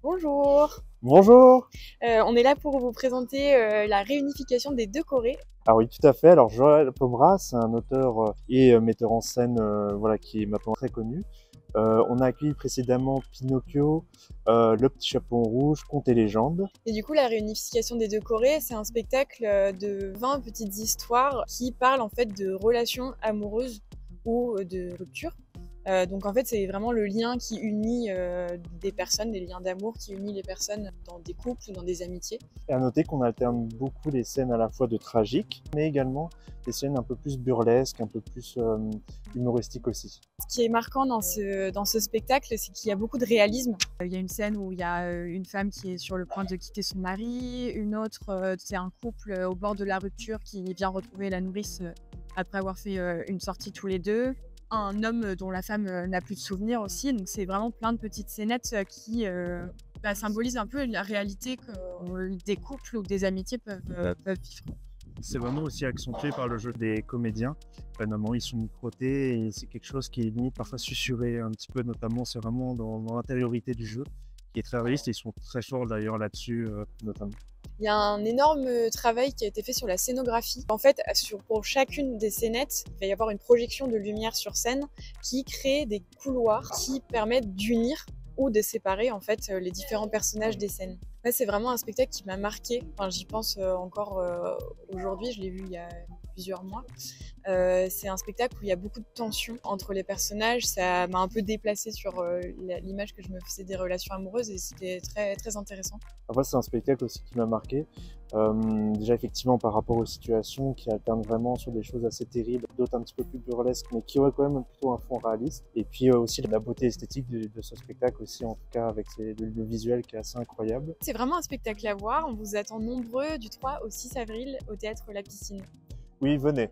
Bonjour, Bonjour! on est là pour vous présenter la réunification des deux Corées. Ah oui, tout à fait. Alors, Joël Pomera, c'est un auteur et metteur en scène voilà, qui est maintenant très connu. On a accueilli précédemment Pinocchio, Le Petit Chaperon Rouge, Contes et légendes. Et du coup, la réunification des deux Corées, c'est un spectacle de 20 petites histoires qui parlent en fait de relations amoureuses ou de rupture. Donc en fait, c'est vraiment le lien qui unit des personnes, des liens d'amour qui unit les personnes dans des couples ou dans des amitiés. Et à noter qu'on alterne beaucoup les scènes à la fois de tragique, mais également des scènes un peu plus burlesques, un peu plus humoristiques aussi. Ce qui est marquant dans ce spectacle, c'est qu'il y a beaucoup de réalisme. Il y a une scène où il y a une femme qui est sur le point de quitter son mari, une autre, c'est un couple au bord de la rupture qui vient retrouver la nourrice après avoir fait une sortie tous les deux. Un homme dont la femme n'a plus de souvenirs aussi. Donc c'est vraiment plein de petites scénettes qui symbolisent un peu la réalité que des couples ou des amitiés peuvent vivre. C'est vraiment aussi accentué par le jeu des comédiens. Notamment, ils sont microtés et c'est quelque chose qui est limite parfois susurré un petit peu, notamment c'est vraiment dans l'intériorité du jeu qui est très réaliste et ils sont très forts d'ailleurs là-dessus notamment. Il y a un énorme travail qui a été fait sur la scénographie. En fait, pour chacune des scénettes, il va y avoir une projection de lumière sur scène qui crée des couloirs qui permettent d'unir ou de séparer en fait les différents personnages des scènes. Là, c'est vraiment un spectacle qui m'a marqué. Enfin, j'y pense encore aujourd'hui. Je l'ai vu il y a plusieurs mois. C'est un spectacle où il y a beaucoup de tension entre les personnages. Ça m'a un peu déplacée sur l'image que je me faisais des relations amoureuses et c'était très, très intéressant. Après, c'est un spectacle aussi qui m'a marqué. Déjà, effectivement, par rapport aux situations qui alternent vraiment sur des choses assez terribles, d'autres un petit peu plus burlesques, mais qui auraient quand même plutôt un fond réaliste. Et puis aussi la beauté esthétique de ce spectacle aussi, en tout cas avec le visuel qui est assez incroyable. C'est vraiment un spectacle à voir. On vous attend nombreux du 3 au 6 avril au théâtre La Piscine. Oui, venez.